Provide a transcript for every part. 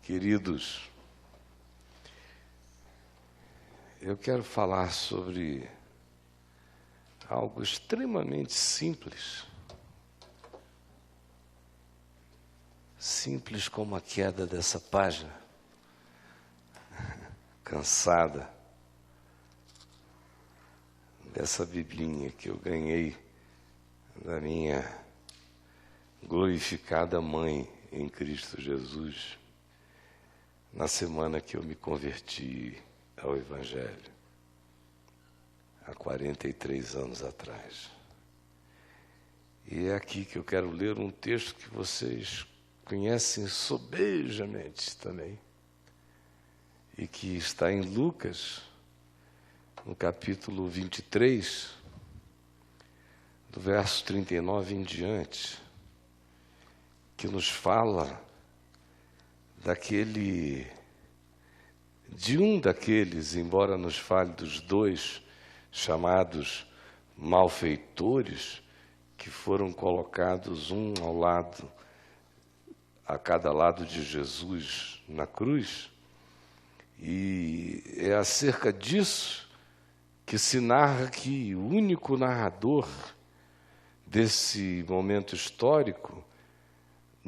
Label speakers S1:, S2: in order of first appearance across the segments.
S1: Queridos, eu quero falar sobre algo extremamente simples. Simples como a queda dessa página, cansada, dessa biblinha que eu ganhei da minha glorificada mãe em Cristo Jesus, na semana que eu me converti ao Evangelho, há 43 anos atrás. E é aqui que eu quero ler um texto que vocês conhecem sobejamente também, e que está em Lucas, no capítulo 23, do verso 39 em diante, que nos fala de um daqueles, embora nos fale dos dois chamados malfeitores, que foram colocados um a cada lado de Jesus na cruz. E é acerca disso que se narra que o único narrador desse momento histórico,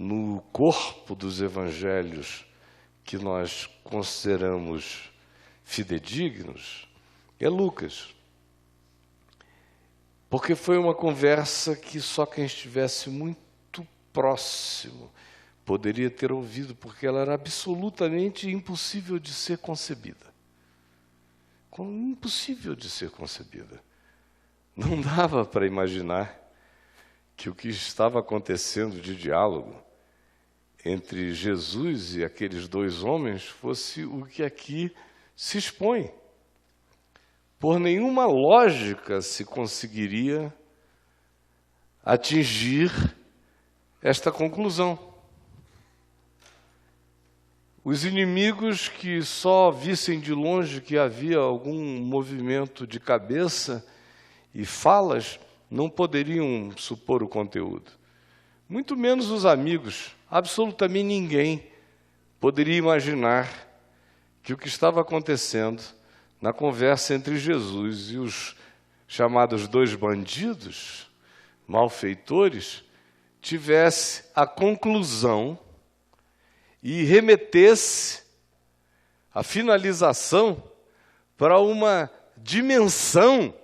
S1: no corpo dos evangelhos que nós consideramos fidedignos, é Lucas. Porque foi uma conversa que só quem estivesse muito próximo poderia ter ouvido, porque ela era absolutamente impossível de ser concebida. Impossível de ser concebida. Não dava para imaginar que o que estava acontecendo de diálogo entre Jesus e aqueles dois homens fosse o que aqui se expõe. Por nenhuma lógica se conseguiria atingir esta conclusão. Os inimigos que só vissem de longe que havia algum movimento de cabeça e falas não poderiam supor o conteúdo. Muito menos os amigos. Absolutamente ninguém poderia imaginar que o que estava acontecendo na conversa entre Jesus e os chamados dois bandidos, malfeitores, tivesse a conclusão e remetesse a finalização para uma dimensão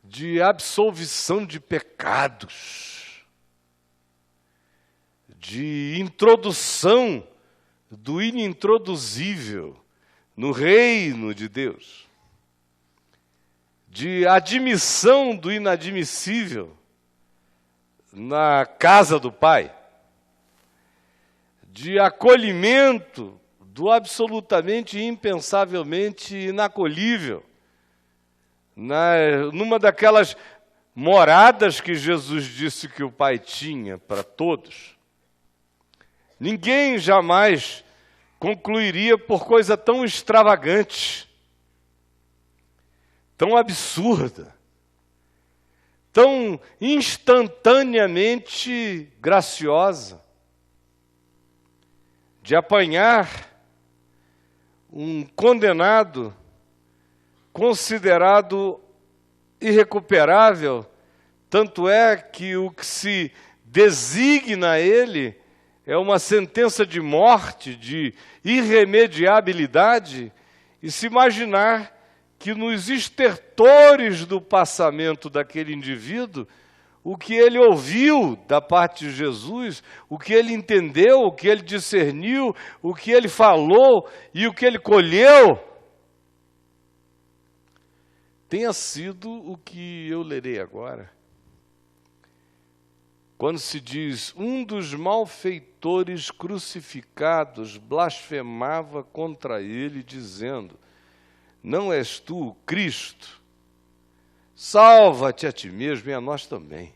S1: de absolvição de pecados, de introdução do inintroduzível no reino de Deus, de admissão do inadmissível na casa do Pai, de acolhimento do absolutamente impensavelmente inacolhível, numa daquelas moradas que Jesus disse que o Pai tinha para todos. Ninguém jamais concluiria por coisa tão extravagante, tão absurda, tão instantaneamente graciosa, de apanhar um condenado considerado irrecuperável, tanto é que o que se designa a ele é uma sentença de morte, de irremediabilidade, e se imaginar que nos estertores do passamento daquele indivíduo, o que ele ouviu da parte de Jesus, o que ele entendeu, o que ele discerniu, o que ele falou e o que ele colheu, tenha sido o que eu lerei agora. Quando se diz, um dos malfeitores crucificados blasfemava contra ele, dizendo, não és tu o Cristo? Salva-te a ti mesmo e a nós também.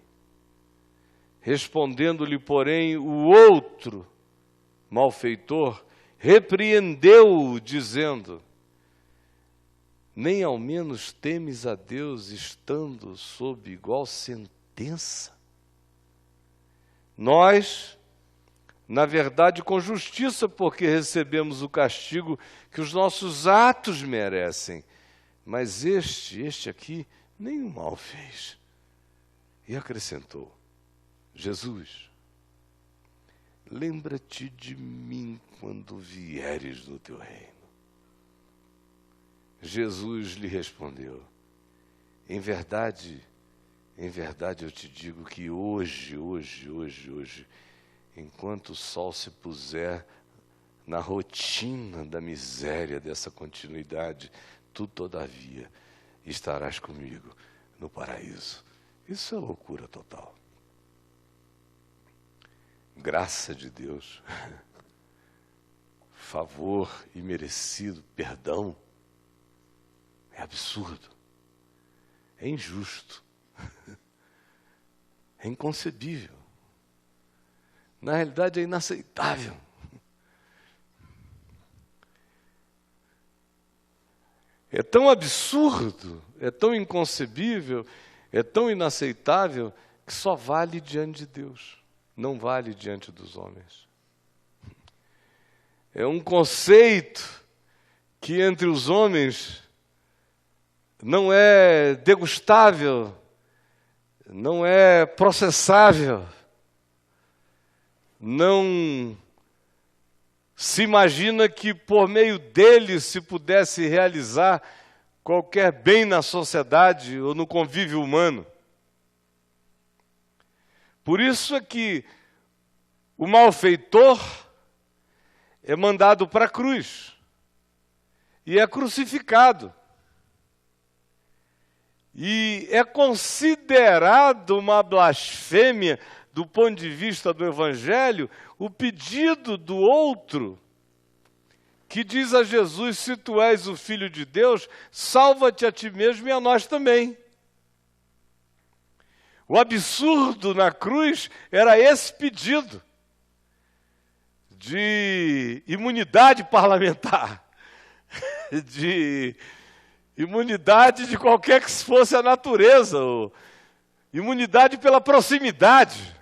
S1: Respondendo-lhe, porém, o outro malfeitor repreendeu-o, dizendo, nem ao menos temes a Deus estando sob igual sentença? Nós na verdade com justiça, porque recebemos o castigo que os nossos atos merecem. Mas este aqui, nenhum mal fez. E acrescentou: Jesus, lembra-te de mim quando vieres no teu reino. Jesus lhe respondeu: em verdade eu te digo que hoje, enquanto o sol se puser na rotina da miséria dessa continuidade, tu, todavia, estarás comigo no paraíso. Isso é loucura total. Graça de Deus, favor imerecido, perdão, é absurdo, é injusto, é inconcebível. Na realidade é inaceitável. É tão absurdo, é tão inconcebível, é tão inaceitável, que só vale diante de Deus, não vale diante dos homens. É um conceito que entre os homens não é degustável, não é processável, não se imagina que por meio dele se pudesse realizar qualquer bem na sociedade ou no convívio humano. Por isso é que o malfeitor é mandado para a cruz e é crucificado. E é considerado uma blasfêmia, do ponto de vista do Evangelho, o pedido do outro, que diz a Jesus: se tu és o Filho de Deus, salva-te a ti mesmo e a nós também. O absurdo na cruz era esse pedido de imunidade parlamentar, de imunidade de qualquer que fosse a natureza, ou imunidade pela proximidade,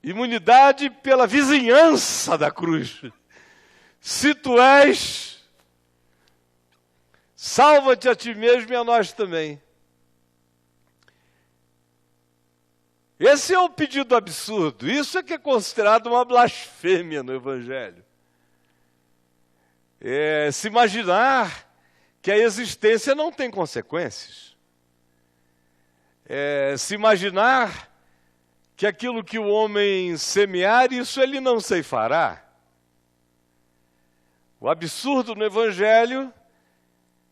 S1: imunidade pela vizinhança da cruz. Se tu és, salva-te a ti mesmo e a nós também. Esse é o pedido absurdo. Isso é que é considerado uma blasfêmia no Evangelho. É se imaginar que a existência não tem consequências. É se imaginar que aquilo que o homem semear, isso ele não ceifará. O absurdo no Evangelho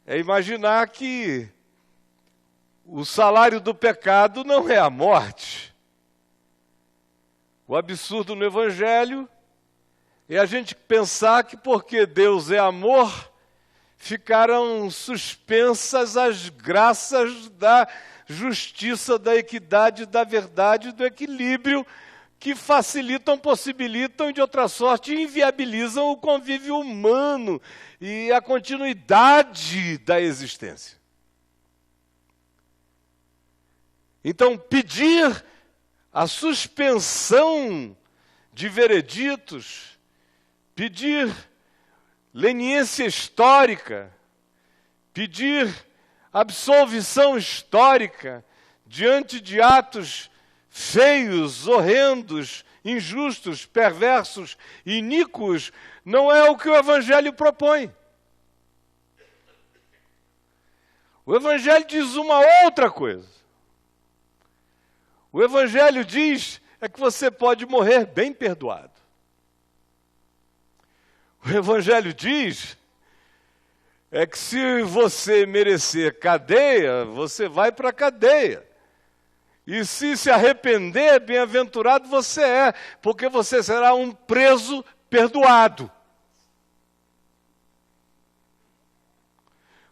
S1: é imaginar que o salário do pecado não é a morte. O absurdo no Evangelho é a gente pensar que porque Deus é amor, ficaram suspensas as graças da justiça, da equidade, da verdade, do equilíbrio, que facilitam, possibilitam e, de outra sorte, inviabilizam o convívio humano e a continuidade da existência. Então, pedir a suspensão de vereditos, pedir leniência histórica, pedir absolvição histórica diante de atos feios, horrendos, injustos, perversos, iníquos, não é o que o Evangelho propõe. O Evangelho diz uma outra coisa. O Evangelho diz que você pode morrer bem perdoado. O Evangelho diz que se você merecer cadeia, você vai para a cadeia. E se arrepender, bem-aventurado você é, porque você será um preso perdoado.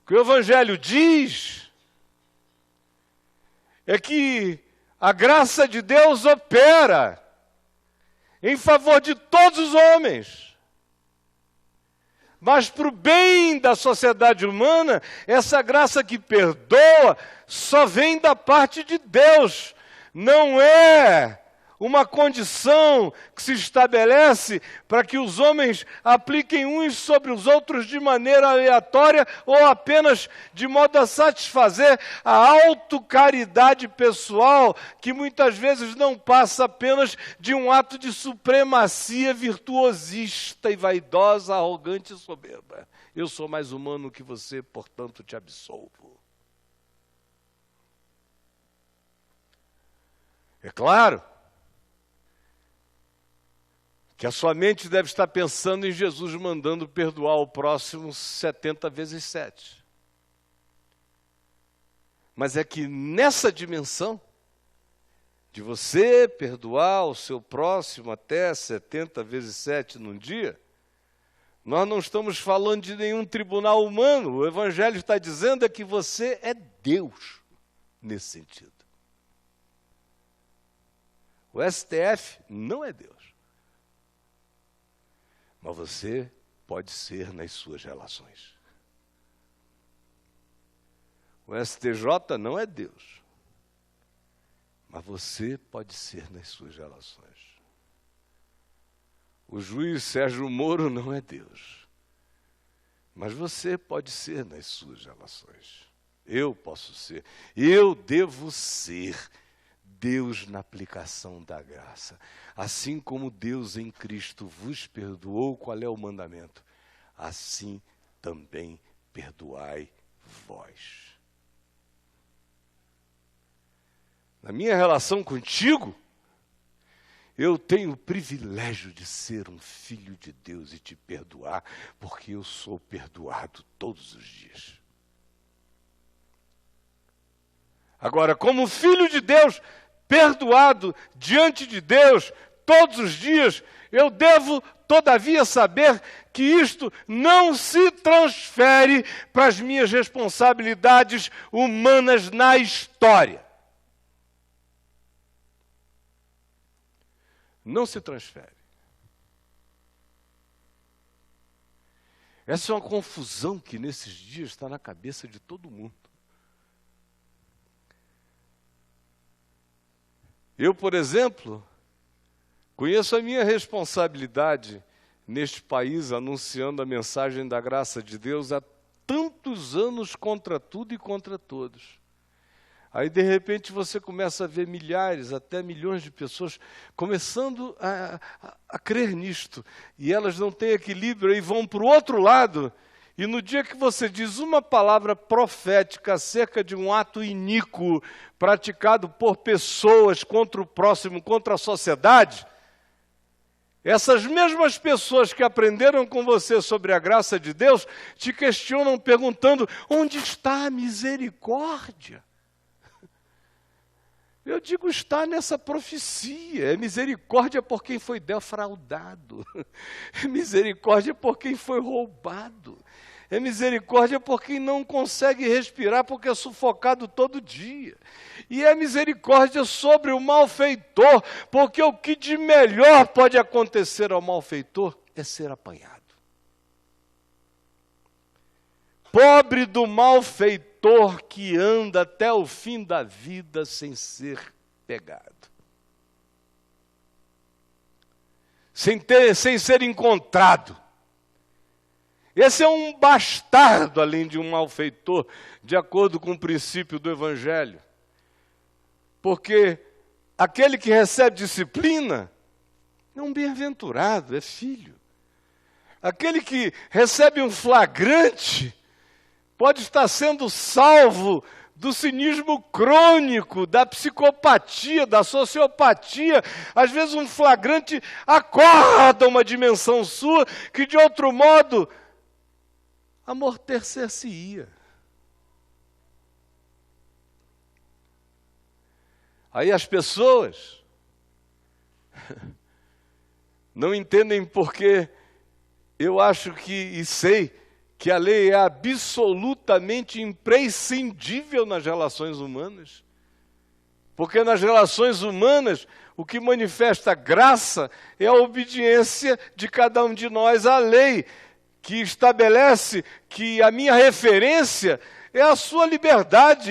S1: O que o Evangelho diz é que a graça de Deus opera em favor de todos os homens. Mas para o bem da sociedade humana, essa graça que perdoa só vem da parte de Deus. Não é uma condição que se estabelece para que os homens apliquem uns sobre os outros de maneira aleatória ou apenas de modo a satisfazer a autocaridade pessoal, que muitas vezes não passa apenas de um ato de supremacia virtuosista e vaidosa, arrogante e soberba. Eu sou mais humano que você, portanto te absolvo. É claro que a sua mente deve estar pensando em Jesus mandando perdoar o próximo 70 vezes 7. Mas é que nessa dimensão de você perdoar o seu próximo até 70 vezes 7 num dia, nós não estamos falando de nenhum tribunal humano. O Evangelho está dizendo é que você é Deus nesse sentido. O STF não é Deus. Mas você pode ser nas suas relações. O STJ não é Deus. Mas você pode ser nas suas relações. O juiz Sérgio Moro não é Deus. Mas você pode ser nas suas relações. Eu posso ser. Eu devo ser Deus na aplicação da graça. Assim como Deus em Cristo vos perdoou, qual é o mandamento? Assim também perdoai vós. Na minha relação contigo, eu tenho o privilégio de ser um filho de Deus e te perdoar, porque eu sou perdoado todos os dias. Agora, como filho de Deus, perdoado diante de Deus todos os dias, eu devo, todavia, saber que isto não se transfere para as minhas responsabilidades humanas na história. Não se transfere. Essa é uma confusão que nesses dias está na cabeça de todo mundo. Eu, por exemplo, conheço a minha responsabilidade neste país anunciando a mensagem da graça de Deus há tantos anos contra tudo e contra todos. Aí, de repente, você começa a ver milhares, até milhões de pessoas começando a crer nisto. E elas não têm equilíbrio e vão para o outro lado. E no dia que você diz uma palavra profética acerca de um ato iníquo praticado por pessoas contra o próximo, contra a sociedade, essas mesmas pessoas que aprenderam com você sobre a graça de Deus te questionam perguntando: onde está a misericórdia? Eu digo, está nessa profecia. É misericórdia por quem foi defraudado. É misericórdia por quem foi roubado. É misericórdia por quem não consegue respirar porque é sufocado todo dia. E é misericórdia sobre o malfeitor, porque o que de melhor pode acontecer ao malfeitor é ser apanhado. Pobre do malfeitor que anda até o fim da vida sem ser pegado. Sem ser encontrado. Esse é um bastardo, além de um malfeitor, de acordo com o princípio do Evangelho. Porque aquele que recebe disciplina é um bem-aventurado, é filho. Aquele que recebe um flagrante pode estar sendo salvo do cinismo crônico, da psicopatia, da sociopatia. Às vezes um flagrante acorda uma dimensão sua que de outro modo amortecer-se-ia. Aí as pessoas não entendem porque eu acho e sei que a lei é absolutamente imprescindível nas relações humanas. Porque nas relações humanas, o que manifesta graça é a obediência de cada um de nós à lei, que estabelece que a minha referência é a sua liberdade,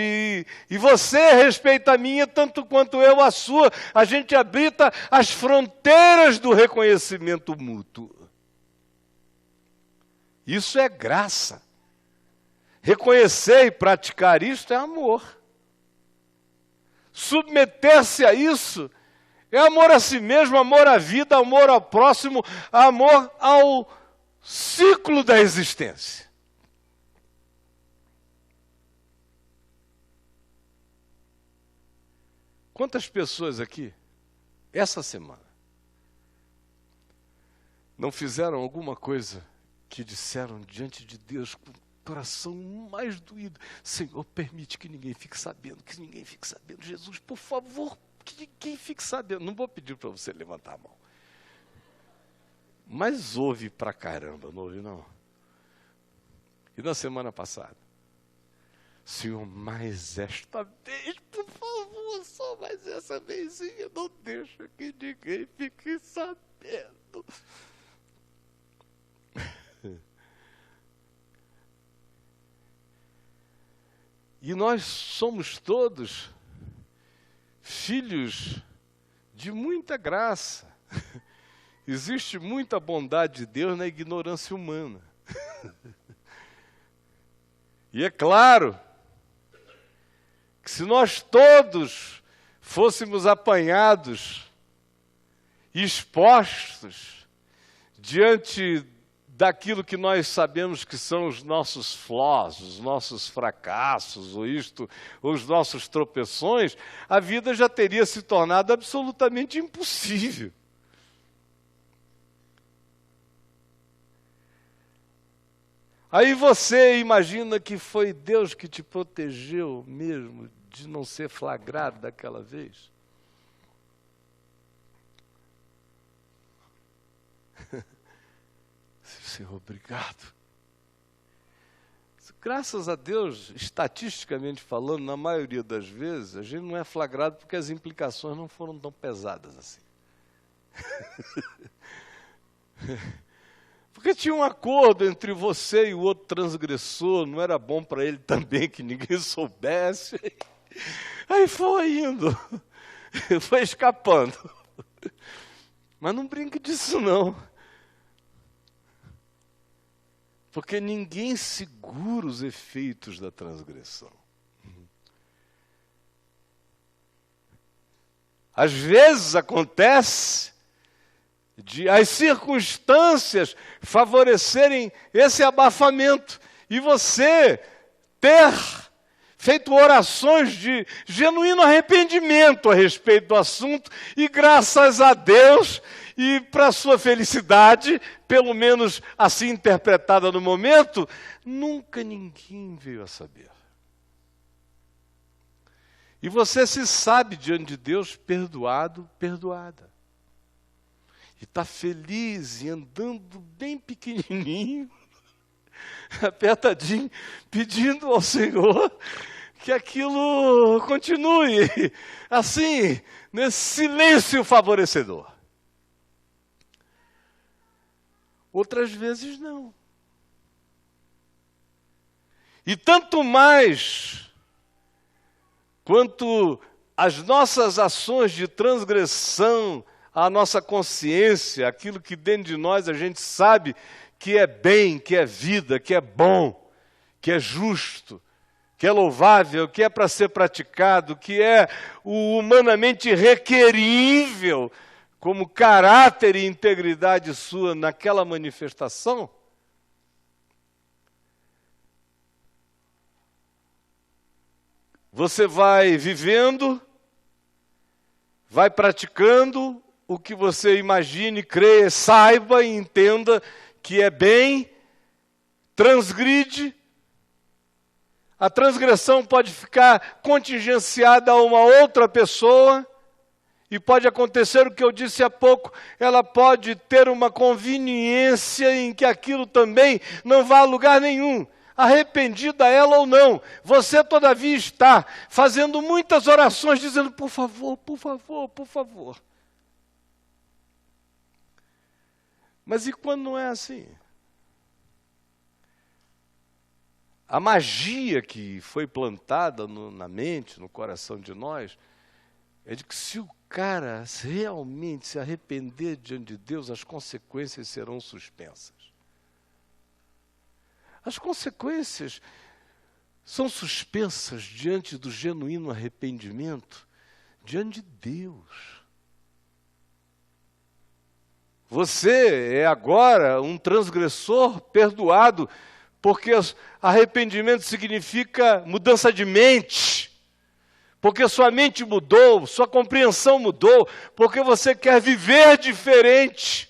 S1: e você respeita a minha tanto quanto eu a sua. A gente habita as fronteiras do reconhecimento mútuo. Isso é graça. Reconhecer e praticar isto é amor. Submeter-se a isso é amor a si mesmo, amor à vida, amor ao próximo, amor ao ciclo da existência. Quantas pessoas aqui, essa semana, não fizeram alguma coisa que disseram diante de Deus com o coração mais doído: Senhor, permite que ninguém fique sabendo, que ninguém fique sabendo. Jesus, por favor, que ninguém fique sabendo. Não vou pedir para você levantar a mão. Mas ouve pra caramba, não ouve não? E na semana passada? Senhor, mais esta vez, por favor, só mais essa vezinha, não deixa que ninguém fique sabendo. E nós somos todos filhos de muita graça. Existe muita bondade de Deus na ignorância humana. E é claro que se nós todos fôssemos apanhados, expostos diante daquilo que nós sabemos que são os nossos flaws, os nossos fracassos, ou os nossos tropeções, a vida já teria se tornado absolutamente impossível. Aí você imagina que foi Deus que te protegeu mesmo de não ser flagrado daquela vez? Senhor, obrigado. Graças a Deus, estatisticamente falando, na maioria das vezes, a gente não é flagrado porque as implicações não foram tão pesadas assim. Porque tinha um acordo entre você e o outro transgressor, não era bom para ele também que ninguém soubesse. Aí foi indo, foi escapando. Mas não brinque disso não. Porque ninguém segura os efeitos da transgressão. Às vezes acontece de as circunstâncias favorecerem esse abafamento e você ter feito orações de genuíno arrependimento a respeito do assunto e graças a Deus e para sua felicidade, pelo menos assim interpretada no momento, nunca ninguém veio a saber. E você se sabe diante de Deus perdoado, perdoada. E está feliz e andando bem pequenininho, apertadinho, pedindo ao Senhor que aquilo continue assim, nesse silêncio favorecedor. Outras vezes não. E tanto mais quanto as nossas ações de transgressão à nossa consciência, aquilo que dentro de nós a gente sabe que é bem, que é vida, que é bom, que é justo, que é louvável, que é para ser praticado, que é o humanamente requerível como caráter e integridade sua naquela manifestação, você vai vivendo, vai praticando o que você imagine, creia, saiba e entenda que é bem, transgride. A transgressão pode ficar contingenciada a uma outra pessoa, e pode acontecer o que eu disse há pouco, ela pode ter uma conveniência em que aquilo também não vá a lugar nenhum. Arrependida ela ou não, você todavia está fazendo muitas orações dizendo, por favor, por favor, por favor. Mas e quando não é assim? A magia que foi plantada na mente, no coração de nós, é de que se o cara realmente se arrepender diante de Deus, as consequências serão suspensas. As consequências são suspensas diante do genuíno arrependimento, diante de Deus. Você é agora um transgressor perdoado, porque arrependimento significa mudança de mente, porque sua mente mudou, sua compreensão mudou, porque você quer viver diferente.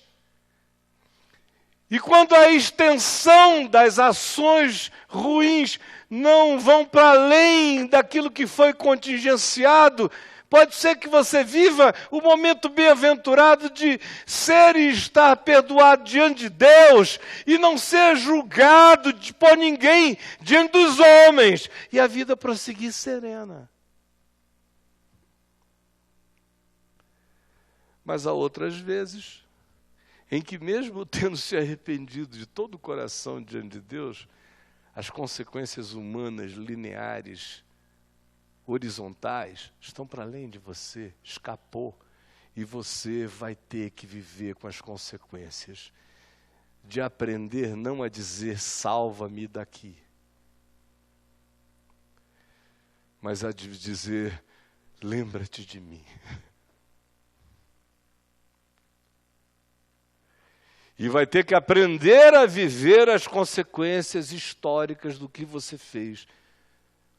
S1: E quando a extensão das ações ruins não vão para além daquilo que foi contingenciado, pode ser que você viva o momento bem-aventurado de ser e estar perdoado diante de Deus e não ser julgado por ninguém diante dos homens e a vida prosseguir serena. Mas há outras vezes em que mesmo tendo se arrependido de todo o coração diante de Deus, as consequências humanas, lineares, horizontais, estão para além de você, escapou, e você vai ter que viver com as consequências de aprender não a dizer salva-me daqui, mas a dizer lembra-te de mim. E vai ter que aprender a viver as consequências históricas do que você fez,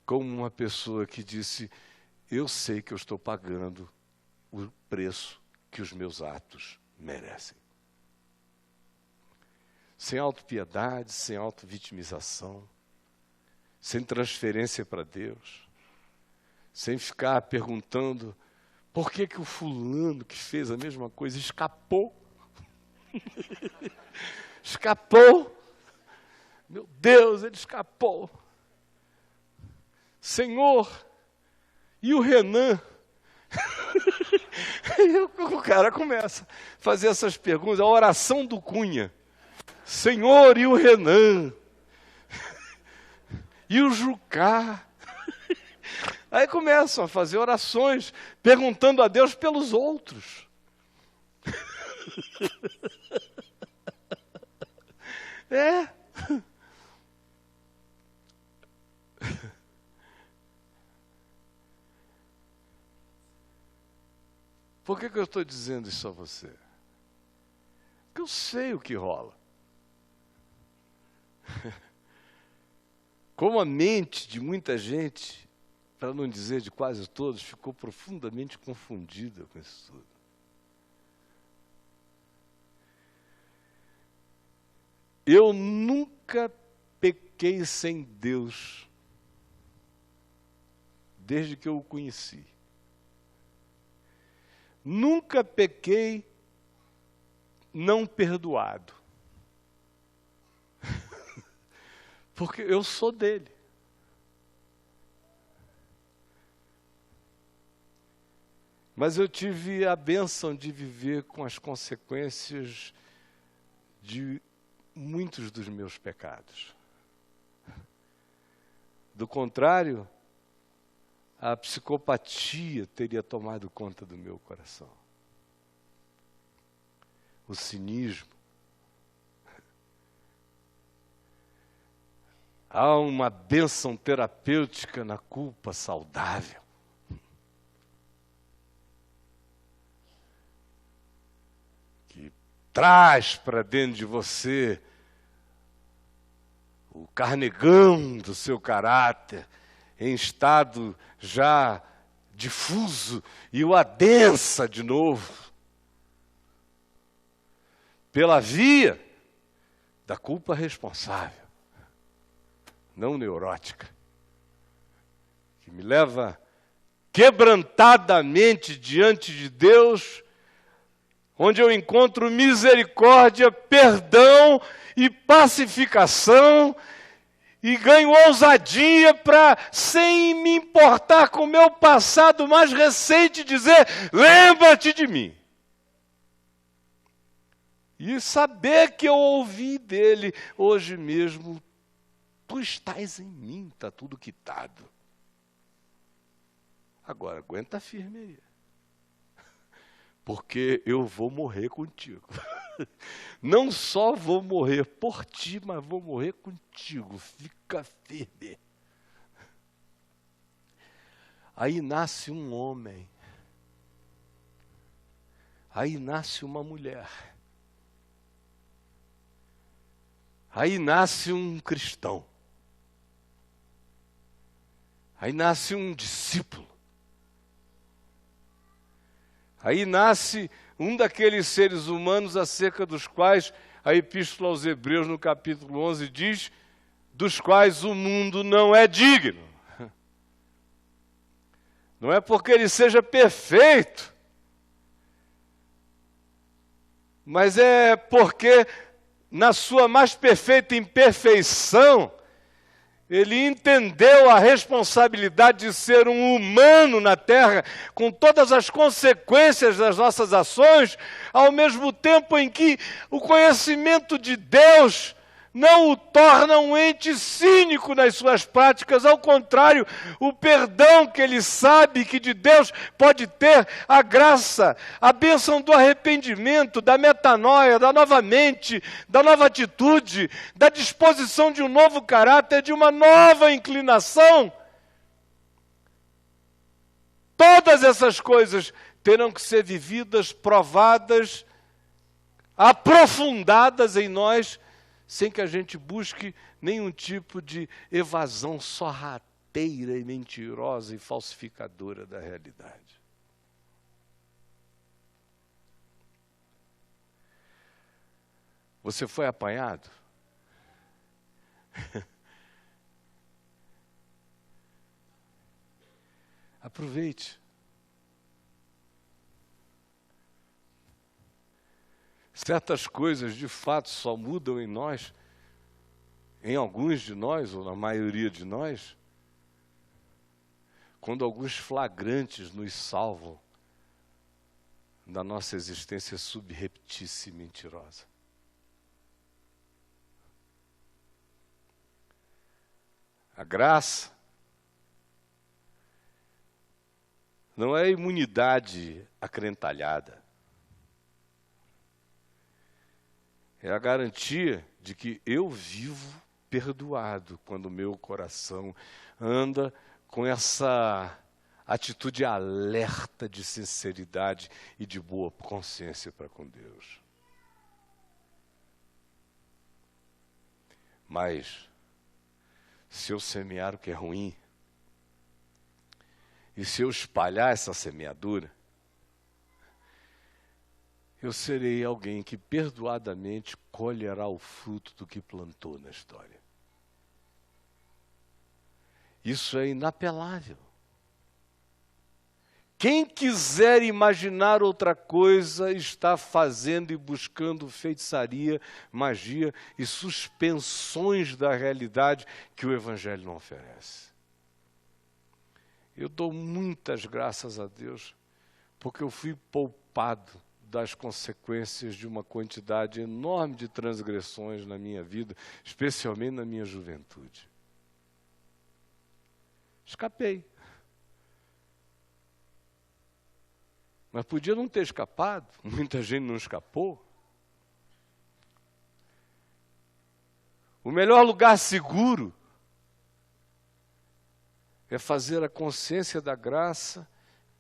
S1: como uma pessoa que disse, eu sei que eu estou pagando o preço que os meus atos merecem. Sem autopiedade, sem autovitimização, sem transferência para Deus, sem ficar perguntando por que o fulano que fez a mesma coisa escapou. Escapou. Meu Deus, ele escapou. Senhor, e o Renan? E o cara começa a fazer essas perguntas, a oração do Cunha. Senhor, e o Renan? E o Jucá? Aí começam a fazer orações, perguntando a Deus pelos outros. É. Por que eu estou dizendo isso a você? Porque eu sei o que rola. Como a mente de muita gente, para não dizer de quase todos, ficou profundamente confundida com isso tudo. Eu nunca pequei sem Deus, desde que eu o conheci. Nunca pequei não perdoado. Porque eu sou dele. Mas eu tive a bênção de viver com as consequências de muitos dos meus pecados. Do contrário, a psicopatia teria tomado conta do meu coração. O cinismo. Há uma bênção terapêutica na culpa saudável. Que traz para dentro de você o carnegão do seu caráter, em estado já difuso, e o adensa de novo, pela via da culpa responsável, não neurótica, que me leva quebrantadamente diante de Deus, onde eu encontro misericórdia, perdão e pacificação, e ganho ousadia para, sem me importar com o meu passado mais recente, dizer, lembra-te de mim. E saber que eu ouvi dele hoje mesmo, tu estás em mim, está tudo quitado. Agora, aguenta firme aí. Porque eu vou morrer contigo. Não só vou morrer por ti, mas vou morrer contigo. Fica firme. Aí nasce um homem. Aí nasce uma mulher. Aí nasce um cristão. Aí nasce um discípulo. Aí nasce um daqueles seres humanos acerca dos quais a Epístola aos Hebreus, no capítulo 11, diz, dos quais o mundo não é digno. Não é porque ele seja perfeito, mas é porque, na sua mais perfeita imperfeição, ele entendeu a responsabilidade de ser um humano na terra, com todas as consequências das nossas ações, ao mesmo tempo em que o conhecimento de Deus não o torna um ente cínico nas suas práticas, ao contrário, o perdão que ele sabe que de Deus pode ter, a graça, a bênção do arrependimento, da metanoia, da nova mente, da nova atitude, da disposição de um novo caráter, de uma nova inclinação. Todas essas coisas terão que ser vividas, provadas, aprofundadas em nós, sem que a gente busque nenhum tipo de evasão sorrateira e mentirosa e falsificadora da realidade. Você foi apanhado? Aproveite. Certas coisas, de fato, só mudam em nós, em alguns de nós, ou na maioria de nós, quando alguns flagrantes nos salvam da nossa existência subreptícia e mentirosa. A graça não é imunidade acrentalhada. É a garantia de que eu vivo perdoado quando o meu coração anda com essa atitude alerta de sinceridade e de boa consciência para com Deus. Mas, se eu semear o que é ruim, e se eu espalhar essa semeadura, eu serei alguém que perdoadamente colherá o fruto do que plantou na história. Isso é inapelável. Quem quiser imaginar outra coisa está fazendo e buscando feitiçaria, magia e suspensões da realidade que o Evangelho não oferece. Eu dou muitas graças a Deus, porque eu fui poupado das consequências de uma quantidade enorme de transgressões na minha vida, especialmente na minha juventude. Escapei. Mas podia não ter escapado, muita gente não escapou. O melhor lugar seguro é fazer a consciência da graça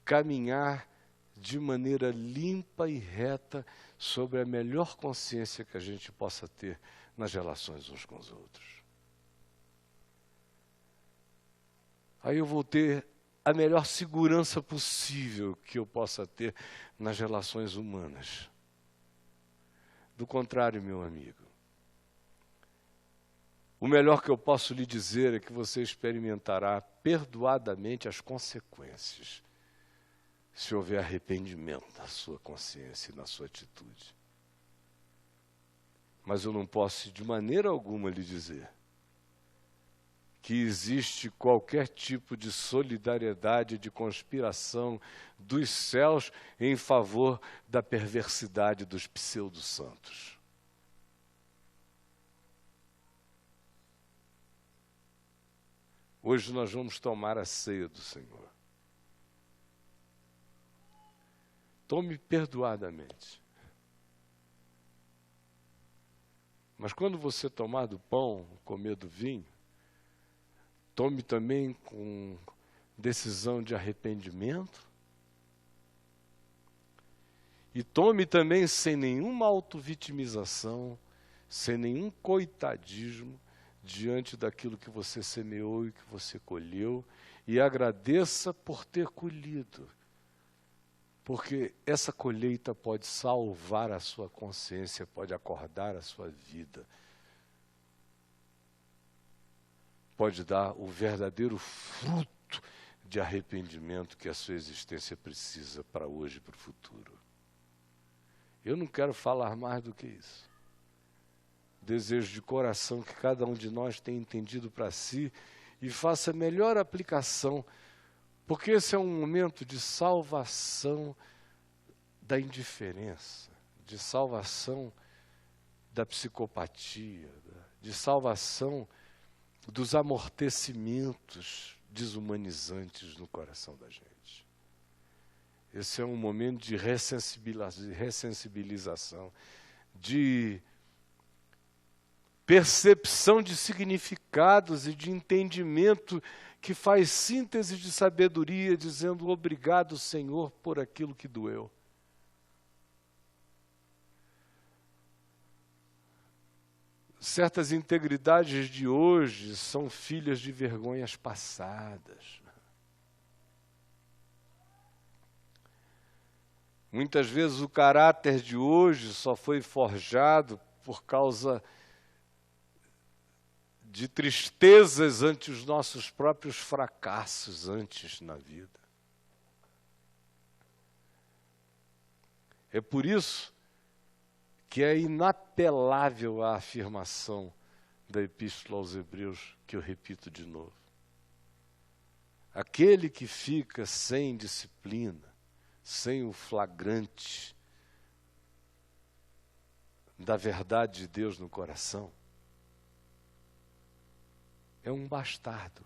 S1: caminhar de maneira limpa e reta sobre a melhor consciência que a gente possa ter nas relações uns com os outros. Aí eu vou ter a melhor segurança possível que eu possa ter nas relações humanas. Do contrário, meu amigo, o melhor que eu posso lhe dizer é que você experimentará perdoadamente as consequências, se houver arrependimento na sua consciência e na sua atitude. Mas eu não posso de maneira alguma lhe dizer que existe qualquer tipo de solidariedade, de conspiração dos céus em favor da perversidade dos pseudo-santos. Hoje nós vamos tomar a ceia do Senhor. Tome perdoadamente. Mas quando você tomar do pão, comer do vinho, tome também com decisão de arrependimento. E tome também sem nenhuma autovitimização, sem nenhum coitadismo, diante daquilo que você semeou e que você colheu, e agradeça por ter colhido. Porque essa colheita pode salvar a sua consciência, pode acordar a sua vida. Pode dar o verdadeiro fruto de arrependimento que a sua existência precisa para hoje e para o futuro. Eu não quero falar mais do que isso. Desejo de coração que cada um de nós tenha entendido para si e faça a melhor aplicação, porque esse é um momento de salvação da indiferença, de salvação da psicopatia, de salvação dos amortecimentos desumanizantes no coração da gente. Esse é um momento de ressensibilização, de percepção de significados e de entendimento que faz síntese de sabedoria, dizendo obrigado, Senhor, por aquilo que doeu. Certas integridades de hoje são filhas de vergonhas passadas. Muitas vezes o caráter de hoje só foi forjado por causa de tristezas ante os nossos próprios fracassos antes na vida. É por isso que é inapelável a afirmação da Epístola aos Hebreus, que eu repito de novo. Aquele que fica sem disciplina, sem o flagrante da verdade de Deus no coração, é um bastardo.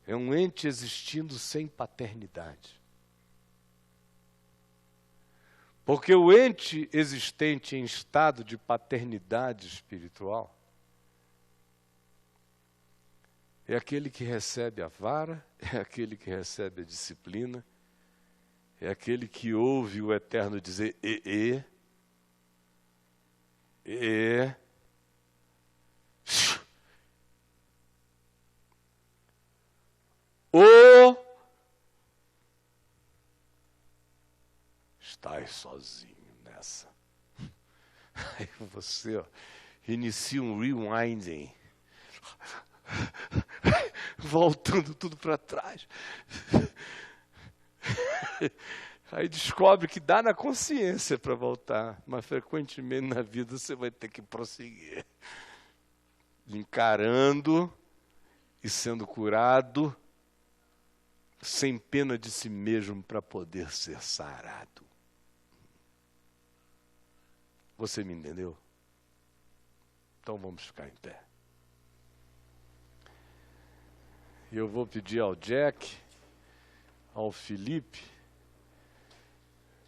S1: É um ente existindo sem paternidade. Porque o ente existente em estado de paternidade espiritual é aquele que recebe a vara, é aquele que recebe a disciplina, é aquele que ouve o Eterno dizer estás sozinho nessa. Aí você inicia um rewinding, voltando tudo para trás. Aí descobre que dá na consciência para voltar, mas frequentemente na vida você vai ter que prosseguir, encarando e sendo curado, sem pena de si mesmo para poder ser sarado. Você me entendeu? Então vamos ficar em pé. Eu vou pedir ao Jack, ao Felipe,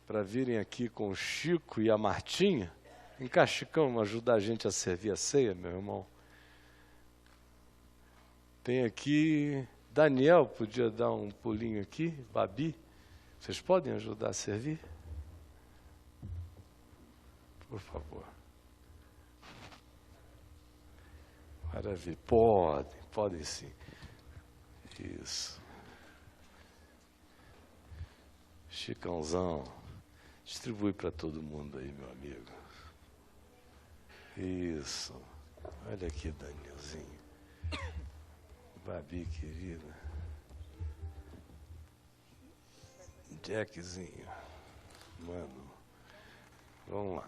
S1: para virem aqui com o Chico e a Martinha. Vem cá, Chicão, ajudar a gente a servir a ceia, meu irmão. Tem aqui, Daniel, podia dar um pulinho aqui, Babi. Vocês podem ajudar a servir? Por favor. Maravilha. Podem sim. Isso. Chicãozão. Distribui para todo mundo aí, meu amigo. Isso. Olha aqui, Danielzinho. Babi, querida. Jackzinho. Mano. Vamos lá.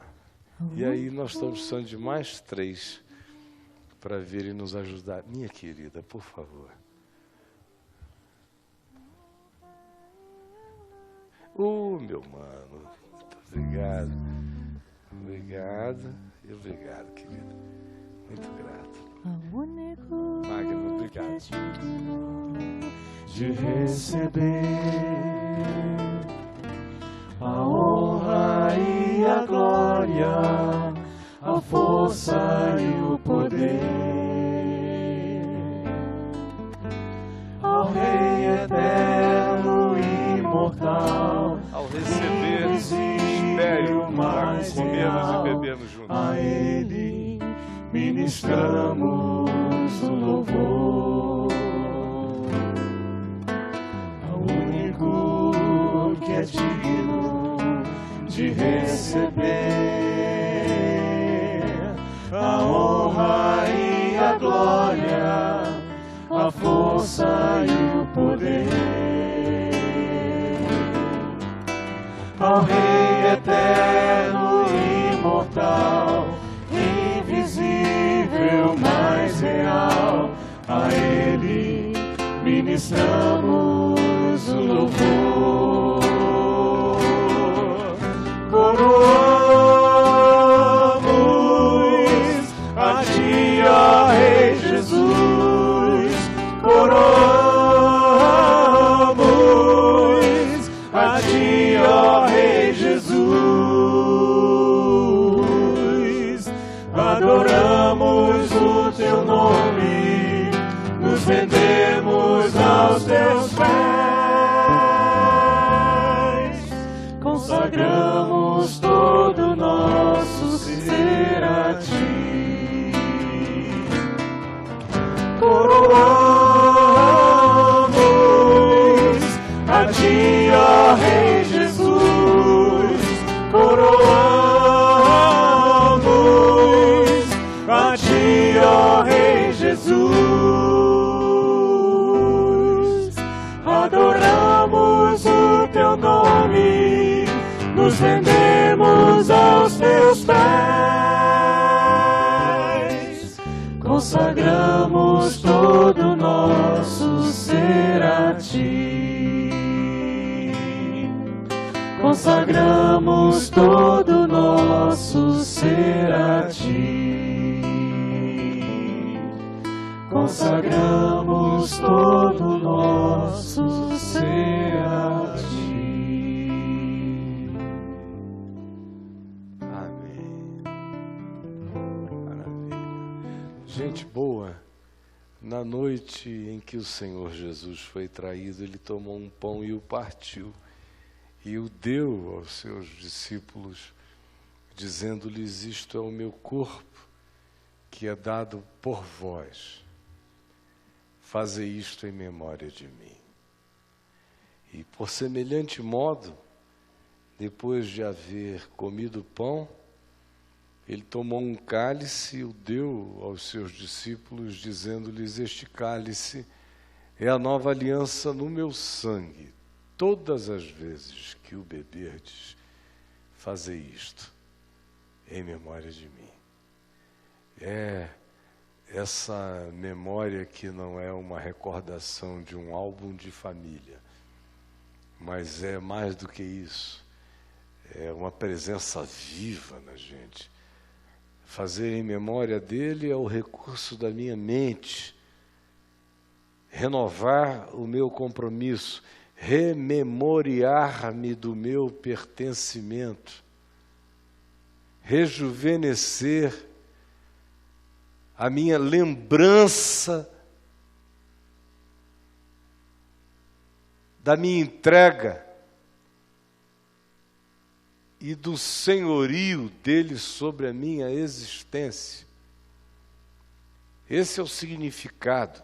S1: E aí nós estamos precisando de mais 3 para virem nos ajudar. Minha querida, por favor. Meu mano. Muito obrigado. Obrigado. E obrigado, querida. Muito grato. Magno, obrigado. Obrigado.
S2: De receber a honra e a glória, a força e o poder, ao Rei eterno e imortal.
S1: Ao receber, espere para comermos e bebermos juntos.
S2: A Ele ministramos o louvor, ao único que é digno de receber a honra e a glória, a força e o poder, ao Rei eterno e imortal, invisível, mais real, a Ele ministramos o louvor. Coroamos a Ti, ó Rei Jesus, coroamos a Ti, ó Rei Jesus, adoramos o Teu nome, nos rendemos aos Teus pés, consagramos todo o nosso ser a Ti. Coroamos a Ti, ó Rei Jesus, coroamos a Ti, ó Rei Jesus, adoramos o Teu nome, nos rendemos aos Teus pés, consagramos todo o nosso ser a Ti, consagramos todo o nosso ser a Ti, consagramos todo o nosso ser a Ti.
S1: Amém. Maravilha. Gente boa, na noite em que o Senhor Jesus foi traído, Ele tomou um pão e o partiu, e o deu aos seus discípulos, dizendo-lhes: isto é o meu corpo, que é dado por vós. Fazei isto em memória de mim. E por semelhante modo, depois de haver comido o pão, Ele tomou um cálice e o deu aos seus discípulos, dizendo-lhes: este cálice é a nova aliança no meu sangue. Todas as vezes que o beberdes, fazei isto em memória de mim. É essa memória que não é uma recordação de um álbum de família, mas é mais do que isso. É uma presença viva na gente. Fazer em memória dele é o recurso da minha mente, renovar o meu compromisso, rememoriar-me do meu pertencimento, rejuvenescer a minha lembrança da minha entrega e do senhorio dele sobre a minha existência. Esse é o significado.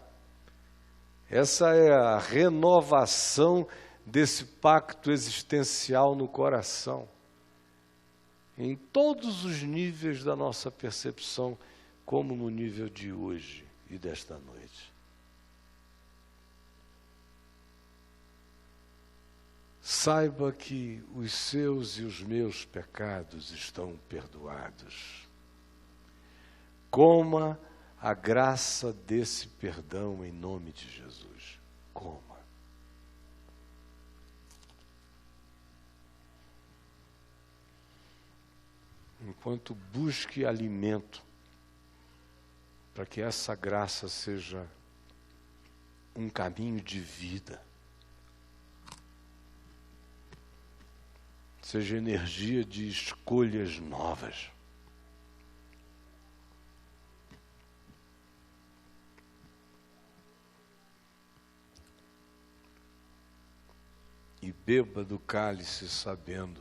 S1: Essa é a renovação desse pacto existencial no coração, em todos os níveis da nossa percepção, como no nível de hoje e desta noite. Saiba que os seus e os meus pecados estão perdoados. Coma a graça desse perdão em nome de Jesus. Coma. Enquanto busque alimento para que essa graça seja um caminho de vida. Seja energia de escolhas novas. E beba do cálice sabendo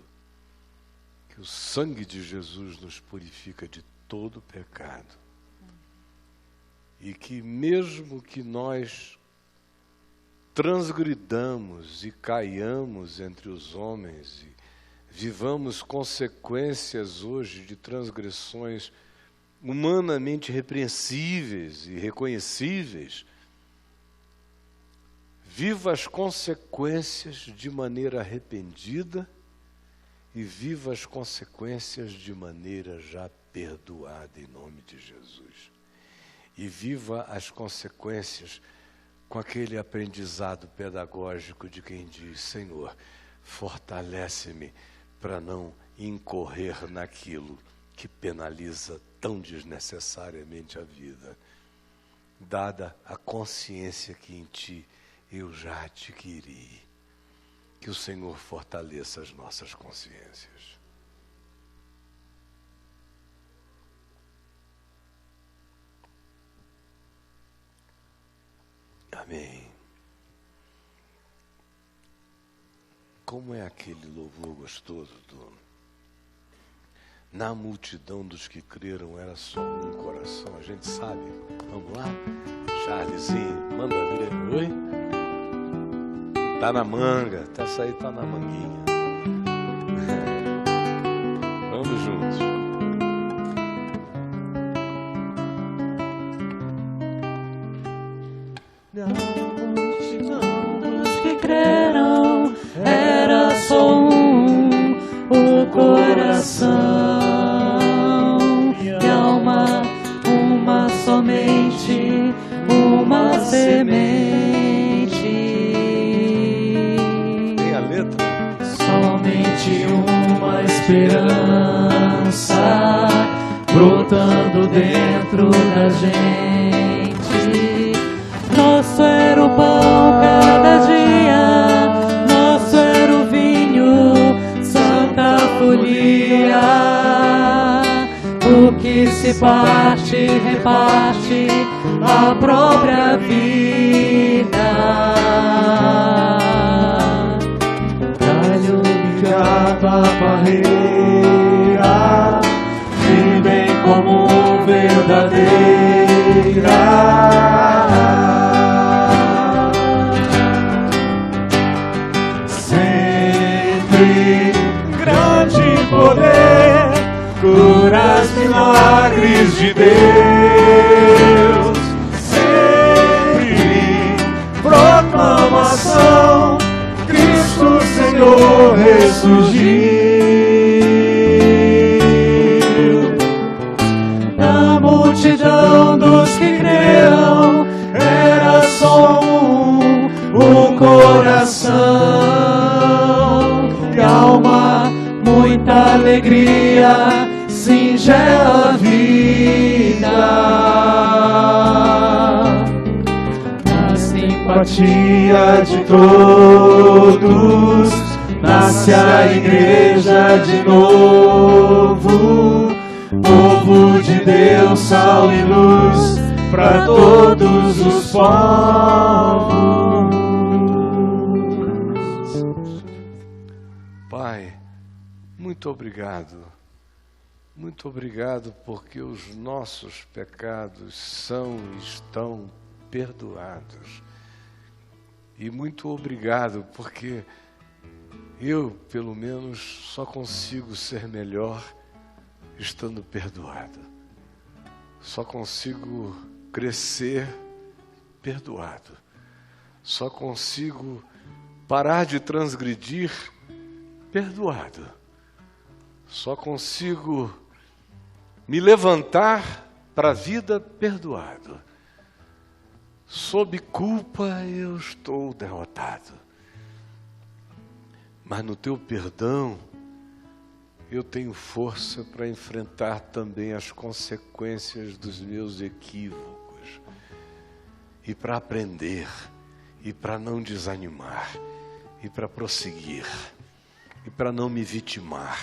S1: que o sangue de Jesus nos purifica de todo pecado. E que mesmo que nós transgridamos e caiamos entre os homens e vivamos consequências hoje de transgressões humanamente repreensíveis e reconhecíveis, viva as consequências de maneira arrependida e viva as consequências de maneira já perdoada em nome de Jesus. E viva as consequências com aquele aprendizado pedagógico de quem diz: Senhor, fortalece-me para não incorrer naquilo que penaliza tão desnecessariamente a vida, dada a consciência que em Ti eu já adquiri. Que o Senhor fortaleça as nossas consciências. Amém. Como é aquele louvor gostoso do... Na multidão dos que creram era só um coração. A gente sabe. Vamos lá? Charlesinho, manda ver. Oi? Tá na manga. Essa aí tá na manguinha. Vamos juntos.
S2: Na multidão dos que creram era só o coração e alma, uma somente, uma semente.
S1: Tem a letra?
S2: Somente uma esperança brotando dentro da gente. Nosso era o pão cada dia, nosso era o vinho, santa folia. O que se parte, reparte a própria vida. Galho ligado à barreira, que bem comum verdadeira. Grande poder, curas, milagres de Deus. Sempre proclamação, Cristo Senhor ressurgiu. Na multidão dos que creram era só o coração. Alma, muita alegria, singela vida. Na simpatia de todos, nasce a igreja de novo. Povo de Deus, sal e luz, para todos os povos.
S1: Pai, muito obrigado. Muito obrigado porque os nossos pecados são e estão perdoados. E muito obrigado porque eu, pelo menos, só consigo ser melhor estando perdoado. Só consigo crescer perdoado. Só consigo parar de transgredir perdoado. Só consigo me levantar para a vida perdoado. Sob culpa eu estou derrotado. Mas no teu perdão eu tenho força para enfrentar também as consequências dos meus equívocos e para aprender e para não desanimar, e para prosseguir, e para não me vitimar.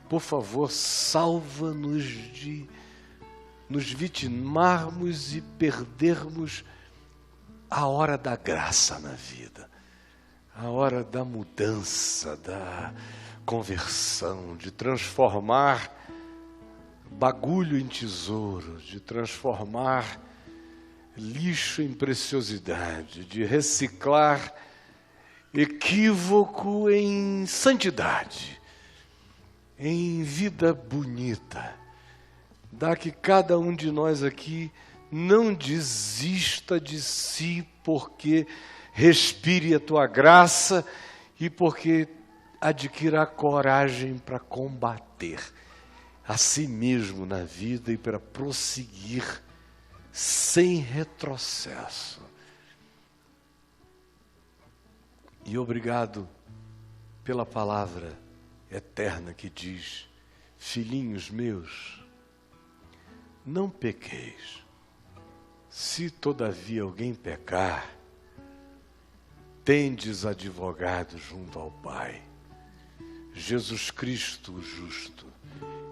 S1: Por favor, salva-nos de nos vitimarmos e perdermos a hora da graça na vida, a hora da mudança, da conversão, de transformar bagulho em tesouro, de transformar lixo em preciosidade, de reciclar equívoco em santidade, em vida bonita. Dá que cada um de nós aqui não desista de si, porque respire a tua graça e porque adquira coragem para combater a si mesmo na vida e para prosseguir sem retrocesso. E obrigado pela palavra eterna que diz: filhinhos meus, não pequeis. Se todavia alguém pecar, tendes advogado junto ao Pai, Jesus Cristo o justo.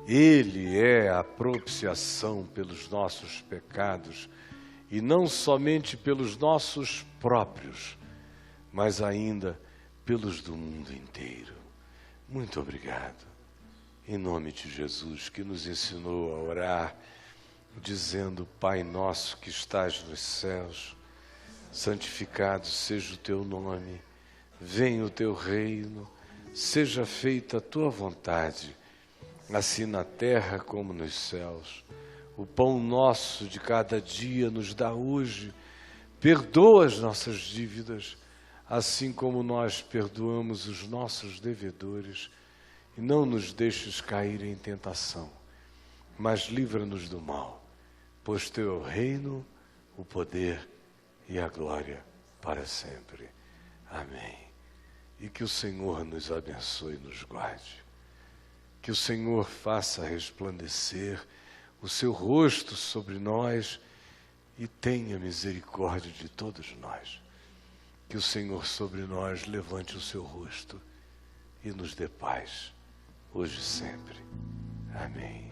S1: Ele é a propiciação pelos nossos pecados, e não somente pelos nossos próprios, mas ainda pelos do mundo inteiro. Muito obrigado. Em nome de Jesus, que nos ensinou a orar, dizendo: Pai nosso que estás nos céus, santificado seja o teu nome, venha o teu reino, seja feita a tua vontade, assim na terra como nos céus. O pão nosso de cada dia nos dá hoje, perdoa as nossas dívidas, assim como nós perdoamos os nossos devedores, e não nos deixes cair em tentação, mas livra-nos do mal, pois teu é o reino, o poder e a glória para sempre. Amém. E que o Senhor nos abençoe e nos guarde. Que o Senhor faça resplandecer o seu rosto sobre nós e tenha misericórdia de todos nós. Que o Senhor sobre nós levante o seu rosto e nos dê paz, hoje e sempre. Amém.